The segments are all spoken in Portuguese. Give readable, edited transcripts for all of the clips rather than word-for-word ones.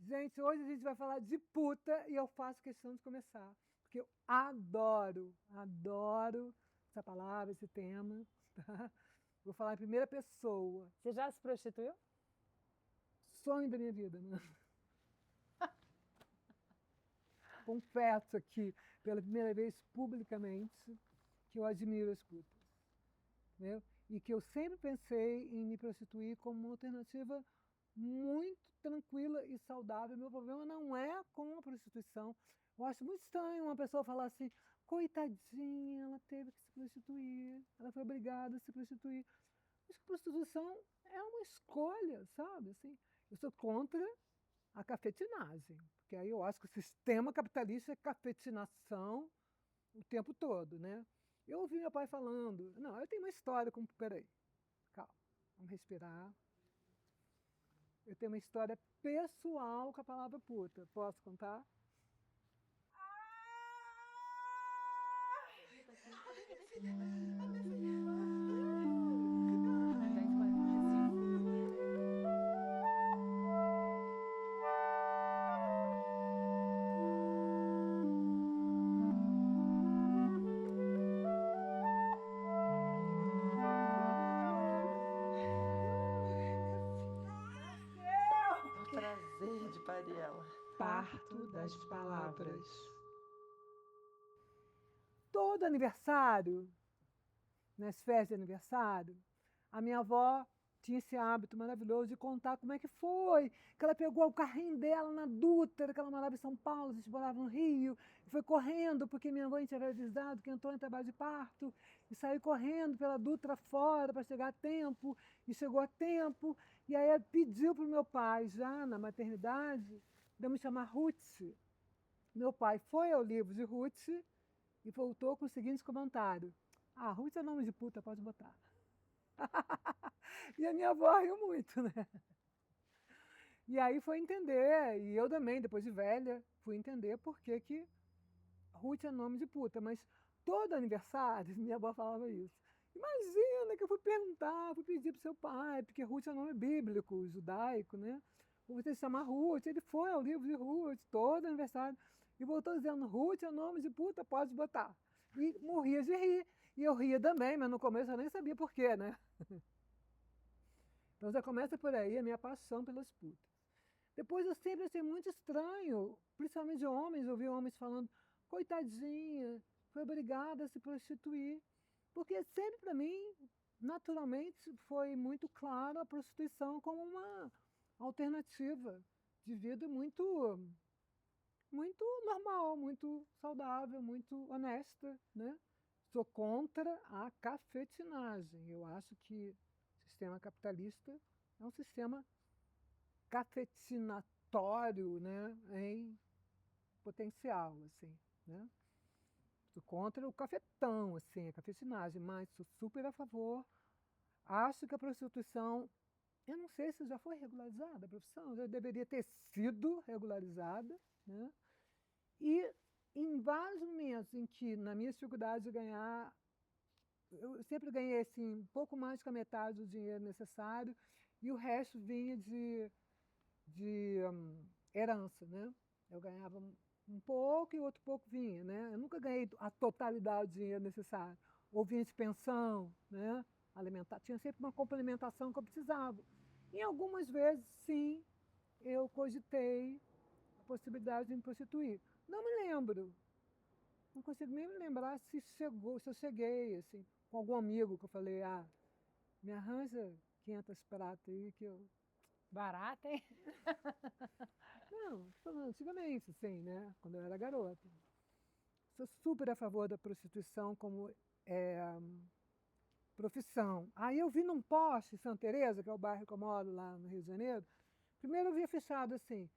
Gente, hoje a gente vai falar de puta e eu faço questão de começar, porque eu adoro essa palavra, esse tema, tá? Vou falar em primeira pessoa. Você já se prostituiu? Sonho da minha vida, né? Confesso aqui, pela primeira vez publicamente, que eu admiro as putas, né? E que eu sempre pensei em me prostituir como uma alternativa muito tranquila e saudável. Meu problema não é com a prostituição. Eu acho muito estranho uma pessoa falar assim, coitadinha, ela teve que se prostituir, ela foi obrigada a se prostituir. Acho que prostituição é uma escolha, sabe? Assim, eu sou contra a cafetinagem, porque aí eu acho que o sistema capitalista é cafetinação o tempo todo, né? Eu ouvi meu pai falando, não, eu tenho uma história com, peraí, calma, vamos respirar. Eu tenho uma história pessoal com a palavra puta, posso contar? Um prazer de parir ela. Parto das palavras. Todo aniversário, nas festas de aniversário, a minha avó tinha esse hábito maravilhoso de contar como é que foi, que ela pegou o carrinho dela na Dutra, que ela morava em São Paulo, a gente morava no Rio, e foi correndo, porque minha mãe tinha avisado que entrou em trabalho de parto, e saiu correndo pela Dutra fora para chegar a tempo, e chegou a tempo, e aí ela pediu para o meu pai, já na maternidade, de eu me chamar Ruth. Meu pai foi ao livro de Ruth e voltou com o seguinte comentário: ah, Ruth é nome de puta, pode botar. E a minha avó riu muito, né? E aí foi entender, e eu também, depois de velha, fui entender por que que Ruth é nome de puta. Mas todo aniversário, minha avó falava isso. Imagina que eu fui perguntar, fui pedir pro seu pai, porque Ruth é um nome bíblico, judaico, né? Ou você se chama Ruth, ele foi ao livro de Ruth, todo aniversário, e voltou dizendo, Ruth é nome de puta, pode botar. E morria de rir. E eu ria também, mas no começo eu nem sabia por quê, né? Então já começa por aí a minha paixão pelas putas. Depois eu sempre achei muito estranho, principalmente de homens, ouvir homens falando, coitadinha, foi obrigada a se prostituir. Porque sempre para mim, naturalmente, foi muito claro a prostituição como uma alternativa de vida muito normal, muito saudável, muito honesta, né? Sou contra a cafetinagem. Eu acho que o sistema capitalista é um sistema cafetinatório, né, em potencial, assim, né? Sou contra o cafetão, assim, a cafetinagem, mas sou super a favor. Acho que a prostituição, eu não sei se já foi regularizada a profissão, já deveria ter sido regularizada, né? E em vários momentos em que, na minha dificuldade de ganhar, eu sempre ganhei assim, um pouco mais que a metade do dinheiro necessário, e o resto vinha de herança, né? Eu ganhava um pouco e outro pouco vinha, né? Eu nunca ganhei a totalidade do dinheiro necessário. Ou vinha de pensão, né? Alimentar, tinha sempre uma complementação que eu precisava. Em algumas vezes, sim, eu cogitei a possibilidade de me prostituir. Não me lembro, não consigo nem me lembrar se chegou, se eu cheguei, assim, com algum amigo que eu falei, ah, me arranja 500 pratas aí que eu... Barata, hein? Não, tô falando antigamente, assim, né? Quando eu era garota. Sou super a favor da prostituição como profissão. Aí eu vi num poste em Santa Teresa, que é o bairro que eu moro lá no Rio de Janeiro, primeiro eu vi fechado assim,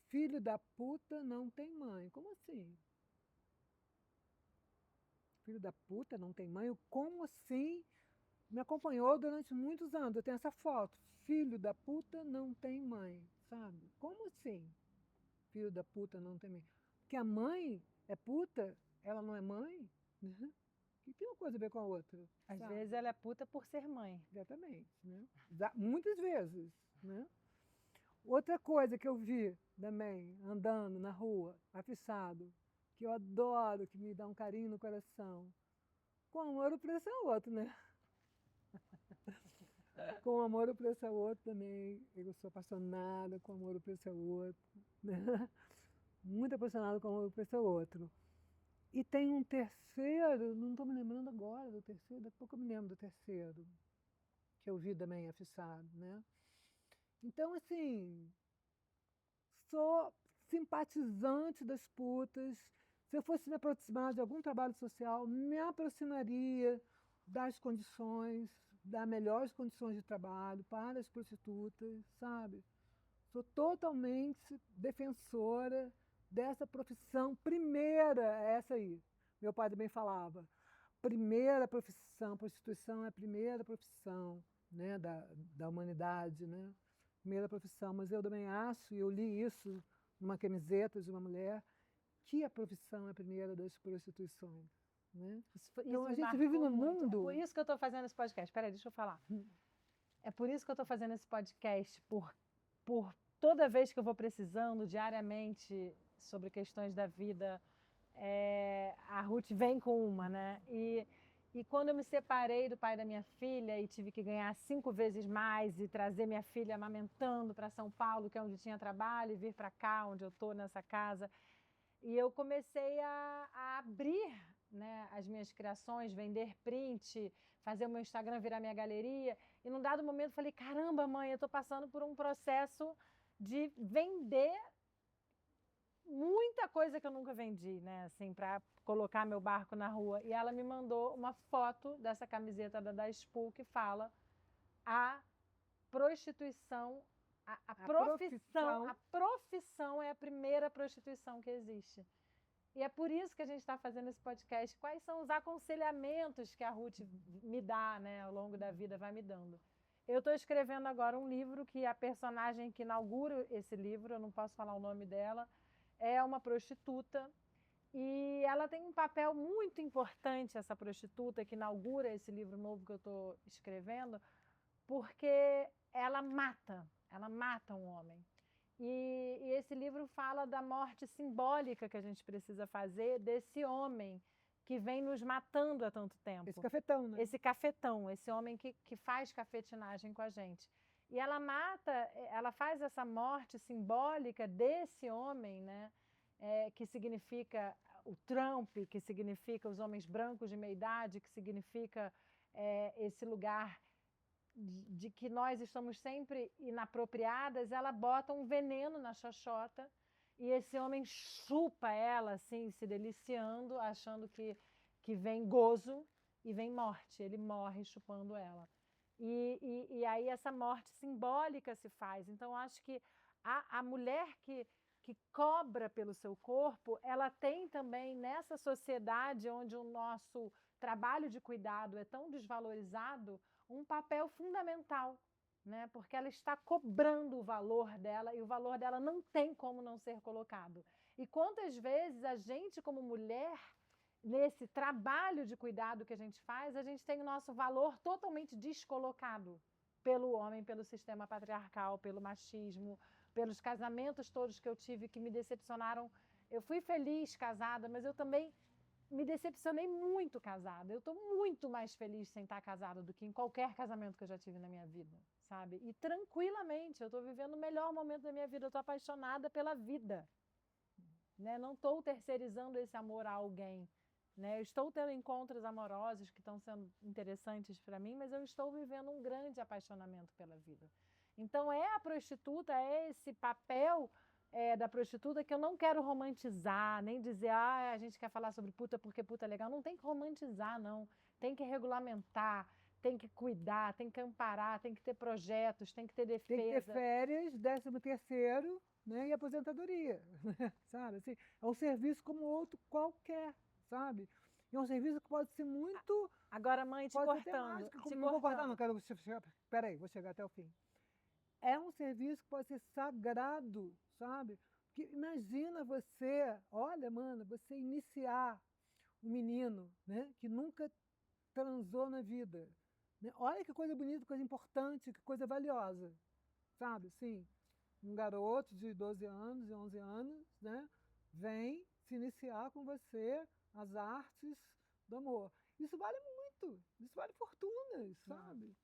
filho da puta não tem mãe. Como assim? Filho da puta não tem mãe? Como assim? Me acompanhou durante muitos anos. Eu tenho essa foto. Filho da puta não tem mãe, sabe? Como assim? Filho da puta não tem mãe. Porque a mãe é puta, ela não é mãe? Né? Que tem uma coisa a ver com a outra. Às Sabe? vezes ela é puta por ser mãe. Exatamente. Né? Muitas vezes. Né? Outra coisa que eu vi também, andando na rua, afiçado, que eu adoro, que me dá um carinho no coração. Com amor o preço é outro, né? Com amor o preço é outro também. Eu sou apaixonada, com amor o preço é outro. Né? Muito apaixonada com amor o preço é outro. E tem um terceiro, não estou me lembrando agora do terceiro, daqui a pouco eu me lembro do terceiro, que eu vi também afiçado, né? Então, assim, sou simpatizante das putas. Se eu fosse me aproximar de algum trabalho social, me aproximaria das condições, das melhores condições de trabalho para as prostitutas, sabe? Sou totalmente defensora dessa profissão. Primeira, essa aí. Meu pai também falava. Primeira profissão, prostituição é a primeira profissão, né, da humanidade, né? Primeira profissão. Mas eu também acho, e eu li isso numa camiseta de uma mulher, que a profissão é a primeira das prostituições. Né? Então a gente vive num mundo. É por isso que eu estou fazendo esse podcast. Peraí, deixa eu falar. É por isso que eu estou fazendo esse podcast, por toda vez que eu vou precisando, diariamente, sobre questões da vida, a Ruth vem com uma, né? E quando eu me separei do pai da minha filha e tive que ganhar 5 vezes mais e trazer minha filha amamentando para São Paulo, que é onde tinha trabalho, e vir para cá, onde eu estou, nessa casa, e eu comecei a abrir, né, as minhas criações, vender print, fazer o meu Instagram virar minha galeria. E num dado momento eu falei, caramba, mãe, eu estou passando por um processo de vender muita coisa que eu nunca vendi, né, assim, para colocar meu barco na rua. E ela me mandou uma foto dessa camiseta da Spool que fala a prostituição, a profissão é a primeira prostituição que existe. E é por isso que a gente está fazendo esse podcast. Quais são os aconselhamentos que a Ruth me dá, né, ao longo da vida, vai me dando? Eu estou escrevendo agora um livro que a personagem que inaugura esse livro, eu não posso falar o nome dela, é uma prostituta. E ela tem um papel muito importante, essa prostituta que inaugura esse livro novo que eu estou escrevendo, porque ela mata um homem. E esse livro fala da morte simbólica que a gente precisa fazer desse homem que vem nos matando há tanto tempo. Esse cafetão, né? Esse cafetão, esse homem que faz cafetinagem com a gente. E ela ela faz essa morte simbólica desse homem, né? Que significa o Trump, que significa os homens brancos de meia idade, que significa esse lugar de que nós estamos sempre inapropriadas. Ela bota um veneno na xoxota e esse homem chupa ela, assim, se deliciando, achando que vem gozo e vem morte. Ele morre chupando ela. E aí essa morte simbólica se faz. Então, acho que a mulher que cobra pelo seu corpo, ela tem também, nessa sociedade onde o nosso trabalho de cuidado é tão desvalorizado, um papel fundamental, né? Porque ela está cobrando o valor dela e o valor dela não tem como não ser colocado. E quantas vezes a gente, como mulher, nesse trabalho de cuidado que a gente faz, a gente tem o nosso valor totalmente descolocado pelo homem, pelo sistema patriarcal, pelo machismo, pelos casamentos todos que eu tive que me decepcionaram. Eu fui feliz casada, mas eu também me decepcionei muito casada. Eu estou muito mais feliz sem estar casada do que em qualquer casamento que eu já tive na minha vida, sabe? E tranquilamente, eu estou vivendo o melhor momento da minha vida. Eu estou apaixonada pela vida, né? Não estou terceirizando esse amor a alguém, né? Eu estou tendo encontros amorosos que estão sendo interessantes para mim, mas eu estou vivendo um grande apaixonamento pela vida. Então, a prostituta, esse papel da prostituta que eu não quero romantizar, nem dizer, a gente quer falar sobre puta porque puta é legal. Não tem que romantizar, não. Tem que regulamentar, tem que cuidar, tem que amparar, tem que ter projetos, tem que ter defesa. Tem que ter férias, 13º, né, e aposentadoria, sabe? Assim, é um serviço como outro qualquer, sabe? E é um serviço que pode ser muito... Agora, mãe, te cortando. Não vou cortar, não, quero chegar... Peraí, vou chegar até o fim. É um serviço que pode ser sagrado, sabe? Porque imagina você, olha, mano, você iniciar um menino, né, que nunca transou na vida. Né? Olha que coisa bonita, coisa importante, que coisa valiosa, sabe? Sim. um garoto de 12 anos e 11 anos, né, vem se iniciar com você as artes do amor. Isso vale muito, isso vale fortunas, sabe?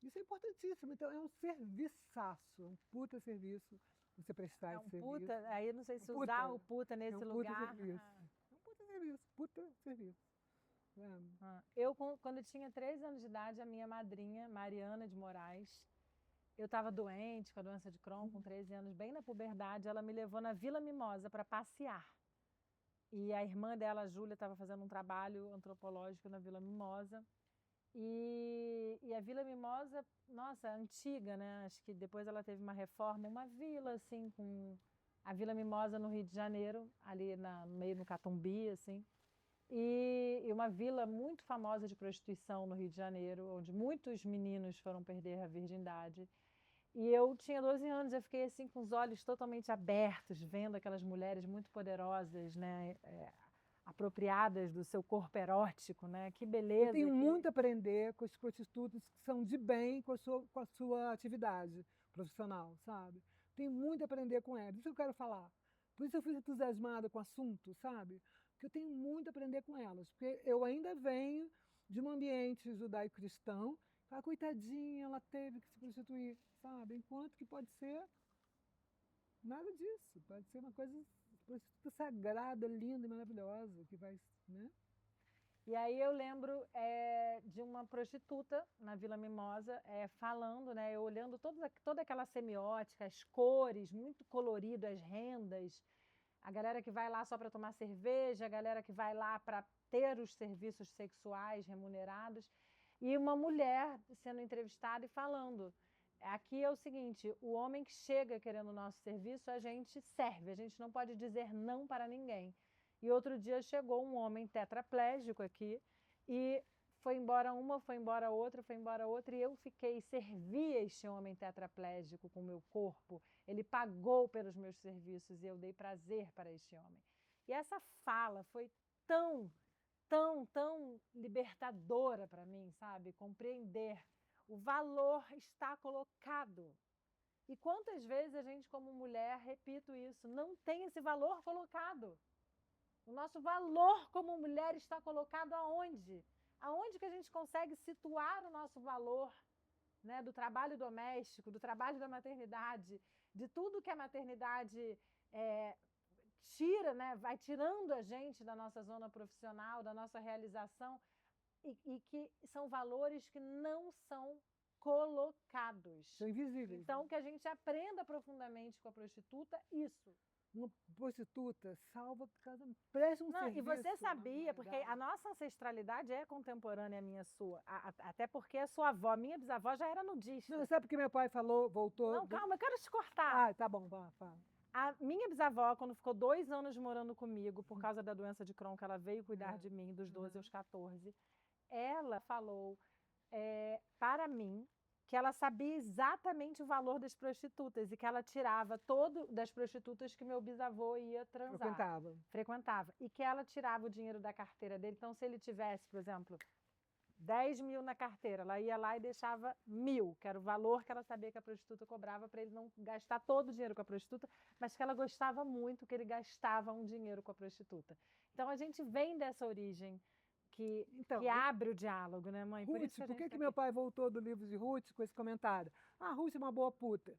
Isso é importantíssimo. Então, é um serviçaço, um puta serviço você prestar É esse um serviço. puta, aí eu não sei se Um usar puta, o puta nesse é um lugar. puta serviço. É um puta serviço, puta serviço. Quando eu tinha 13 anos de idade, a minha madrinha, Mariana de Moraes, eu estava doente com a doença de Crohn, com 13 anos, bem na puberdade, ela me levou na Vila Mimosa para passear. E a irmã dela, a Júlia, estava fazendo um trabalho antropológico na Vila Mimosa. E a Vila Mimosa, nossa, antiga, né? Acho que depois ela teve uma reforma, uma vila, assim, com a Vila Mimosa no Rio de Janeiro, ali no meio no Catumbi, assim. E uma vila muito famosa de prostituição no Rio de Janeiro, onde muitos meninos foram perder a virgindade. E eu tinha 12 anos, eu fiquei assim com os olhos totalmente abertos, vendo aquelas mulheres muito poderosas, né, apropriadas do seu corpo erótico, né? Que beleza. Eu tenho muito a aprender com as prostitutas que são de bem com a sua atividade profissional, sabe? Tenho muito a aprender com elas, isso que eu quero falar. Por isso eu fui entusiasmada com o assunto, sabe? Porque eu tenho muito a aprender com elas, porque eu ainda venho de um ambiente judaico-cristão, a coitadinha, ela teve que se prostituir, sabe? Enquanto que pode ser nada disso, pode ser uma coisa prostituta sagrada, linda e maravilhosa, que vai, né? E aí eu lembro de uma prostituta na Vila Mimosa falando, né, eu olhando toda aquela semiótica, as cores, muito colorido, as rendas, a galera que vai lá só para tomar cerveja, a galera que vai lá para ter os serviços sexuais remunerados, e uma mulher sendo entrevistada e falando, aqui é o seguinte, o homem que chega querendo o nosso serviço, a gente serve, a gente não pode dizer não para ninguém. E outro dia chegou um homem tetraplégico aqui e foi embora uma, foi embora outra, foi embora outra, e eu servi este homem tetraplégico com o meu corpo. Ele pagou pelos meus serviços e eu dei prazer para este homem. E essa fala foi tão libertadora para mim, sabe? Compreender. O valor está colocado. E quantas vezes a gente, como mulher, repito isso, não tem esse valor colocado? O nosso valor como mulher está colocado aonde? Aonde que a gente consegue situar o nosso valor, né, do trabalho doméstico, do trabalho da maternidade, de tudo que a maternidade tira, né, vai tirando a gente da nossa zona profissional, da nossa realização, e que são valores que não são colocados. São invisíveis. Então, que a gente aprenda profundamente com a prostituta isso. Uma prostituta salva casa, presta um serviço. E você sabia, porque a nossa ancestralidade é contemporânea à minha sua, até porque a sua avó, minha bisavó, já era nudista. Não, sabe porque meu pai falou, voltou... Não, calma, eu quero te cortar. Ah, tá bom, fala. A minha bisavó, quando ficou 2 anos morando comigo, por causa da doença de Crohn, que ela veio cuidar de mim, dos 12 aos 14, ela falou para mim que ela sabia exatamente o valor das prostitutas e que ela tirava todo das prostitutas que meu bisavô ia transar. Frequentava. E que ela tirava o dinheiro da carteira dele. Então, se ele tivesse, por exemplo, 10 mil na carteira, ela ia lá e deixava 1.000, que era o valor que ela sabia que a prostituta cobrava para ele não gastar todo o dinheiro com a prostituta, mas que ela gostava muito que ele gastava um dinheiro com a prostituta. Então, a gente vem dessa origem que abre o diálogo, né, mãe? Ruth, por que meu pai voltou do livro de Ruth com esse comentário? Ah, Ruth é uma boa puta.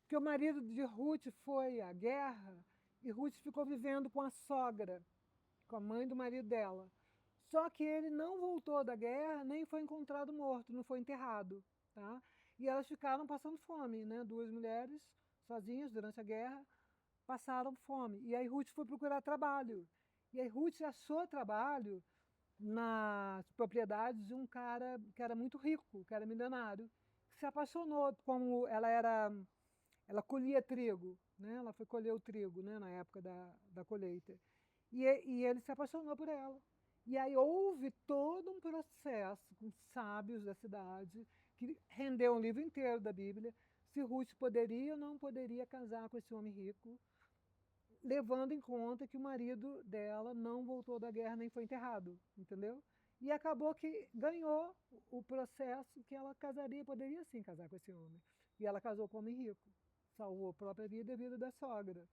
Porque o marido de Ruth foi à guerra e Ruth ficou vivendo com a sogra, com a mãe do marido dela. Só que ele não voltou da guerra, nem foi encontrado morto, não foi enterrado, tá? E elas ficaram passando fome, né? 2 mulheres sozinhas durante a guerra passaram fome. E aí Ruth foi procurar trabalho. E aí Ruth achou trabalho nas propriedades de um cara que era muito rico, que era milionário, que se apaixonou, como ela colhia trigo, né? Ela foi colher o trigo, né? Na época da colheita. E ele se apaixonou por ela. E aí houve todo um processo com sábios da cidade, que rendeu um livro inteiro da Bíblia, se Ruth poderia ou não poderia casar com esse homem rico, levando em conta que o marido dela não voltou da guerra nem foi enterrado, entendeu? E acabou que ganhou o processo que ela casaria, poderia sim casar com esse homem. E ela casou com um homem rico, salvou a própria vida e a vida da sogra,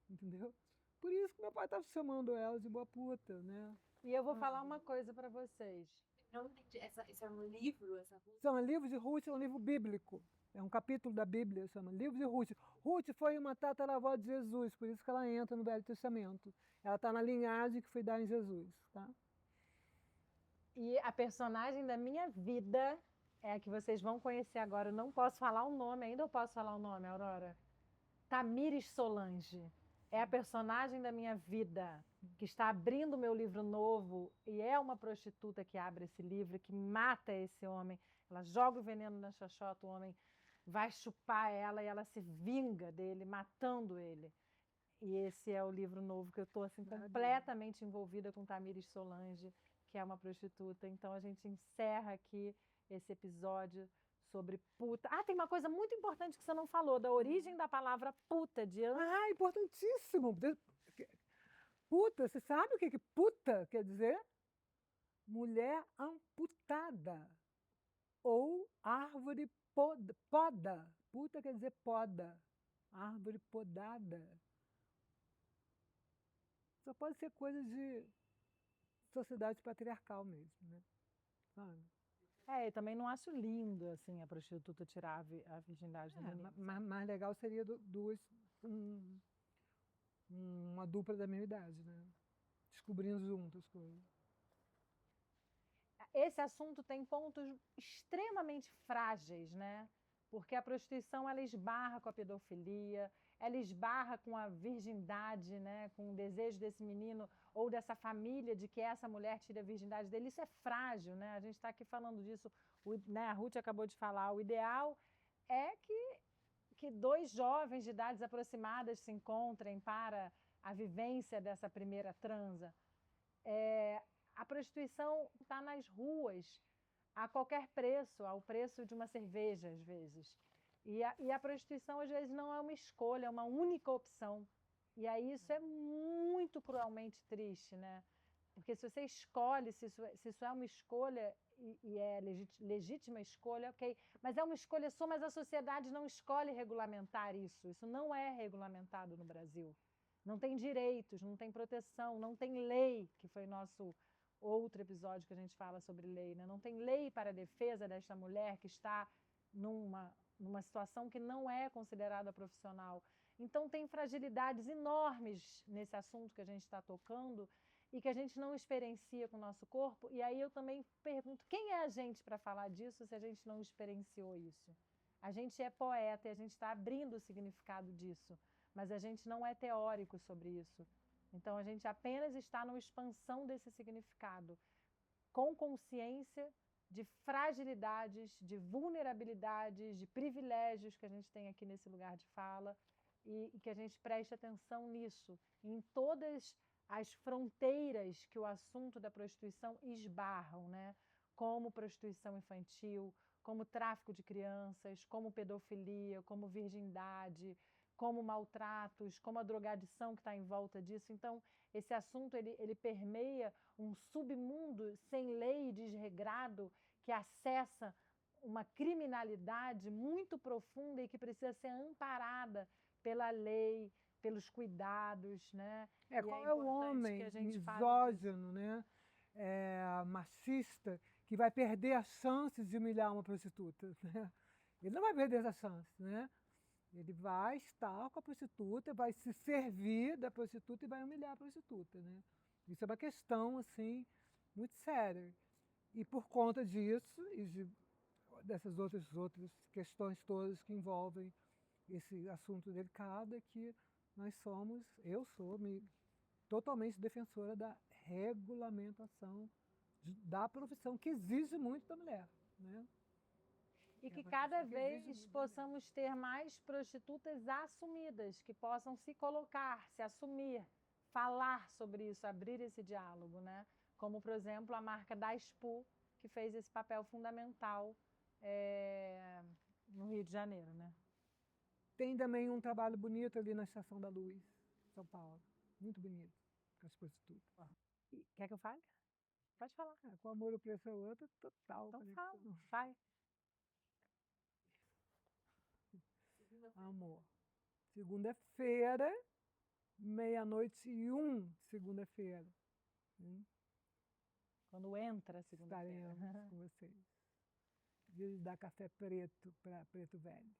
entendeu? Por isso que meu pai estava chamando ela de boa puta, né? E eu vou falar uma coisa para vocês. Não entendi. Esse é um livro? Essa Ruth? Chama Livro de Ruth, é um livro bíblico. É um capítulo da Bíblia, chama Livro de Ruth. Ruth foi uma tataravó de Jesus, por isso que ela entra no Velho Testamento. Ela está na linhagem que foi dar em Jesus, tá? E a personagem da minha vida é a que vocês vão conhecer agora. Eu não posso falar o nome, ainda eu posso falar o nome, Aurora? Tamires Solange. É a personagem da minha vida, que está abrindo meu livro novo, e é uma prostituta que abre esse livro, que mata esse homem. Ela joga o veneno na xoxota, o homem vai chupar ela e ela se vinga dele, matando ele. E esse é o livro novo que eu estou assim, completamente envolvida com Tamires Solange, que é uma prostituta. Então a gente encerra aqui esse episódio sobre puta. Ah, tem uma coisa muito importante que você não falou, da origem da palavra puta, de Ah, importantíssimo! Puta, você sabe o que puta quer dizer? Mulher amputada. Ou árvore poda. Puta quer dizer poda. Árvore podada. Só pode ser coisa de sociedade patriarcal mesmo, né? Sabe? eu também não acho lindo, assim, a prostituta tirar a virgindade do menino. Mais legal seria uma dupla da mesma idade, né? Descobrindo juntas coisas. Esse assunto tem pontos extremamente frágeis, né? Porque a prostituição, ela esbarra com a pedofilia, ela esbarra com a virgindade, né? Com o desejo desse menino ou dessa família de que essa mulher tire a virgindade dele. Isso é frágil, né? A gente está aqui falando disso, né? A Ruth acabou de falar. O ideal é que dois jovens de idades aproximadas se encontrem para a vivência dessa primeira transa. A prostituição está nas ruas a qualquer preço, ao preço de uma cerveja, às vezes. E a prostituição, às vezes, não é uma escolha, é uma única opção. E aí isso é muito cruelmente triste, né? Porque se você escolhe, se isso é uma escolha e é legítima escolha, ok. Mas é uma escolha sua, mas a sociedade não escolhe regulamentar isso. Isso não é regulamentado no Brasil. Não tem direitos, não tem proteção, não tem lei, que foi nosso outro episódio que a gente fala sobre lei, né? Não tem lei para a defesa desta mulher que está numa situação que não é considerada profissional. Então tem fragilidades enormes nesse assunto que a gente está tocando e que a gente não experiencia com o nosso corpo. E aí eu também pergunto, quem é a gente para falar disso se a gente não experienciou isso? A gente é poeta e a gente está abrindo o significado disso, mas a gente não é teórico sobre isso. Então, a gente apenas está numa expansão desse significado, com consciência de fragilidades, de vulnerabilidades, de privilégios que a gente tem aqui nesse lugar de fala, e que a gente preste atenção nisso, em todas as fronteiras que o assunto da prostituição esbarram, né? Como prostituição infantil, como tráfico de crianças, como pedofilia, como virgindade, como maltratos, como a drogadição que está em volta disso. Então, esse assunto ele permeia um submundo sem lei e desregrado que acessa uma criminalidade muito profunda e que precisa ser amparada pela lei, pelos cuidados, né? Qual é o homem misógino, né? Machista, que vai perder as chances de humilhar uma prostituta, né? Ele não vai perder essa chance, né? Ele vai estar com a prostituta, vai se servir da prostituta e vai humilhar a prostituta, né? Isso é uma questão, assim, muito séria. E por conta disso, dessas outras questões todas que envolvem esse assunto delicado, é que eu sou totalmente defensora da regulamentação da profissão, que exige muito da mulher, né? E que cada vez possamos ter mais prostitutas assumidas, que possam se colocar, se assumir, falar sobre isso, abrir esse diálogo, né? Como, por exemplo, a marca da Expo, que fez esse papel fundamental no Rio de Janeiro, né? Tem também um trabalho bonito ali na Estação da Luz, São Paulo. Muito bonito, com as prostitutas. Quer que eu fale? Pode falar. Com amor, o preço é outro, total. Então fala, vai. Amor. Segunda-feira, 00h01, segunda-feira. Quando entra a segunda-feira. Estaremos com vocês. Dia de dar café preto para Preto Velho.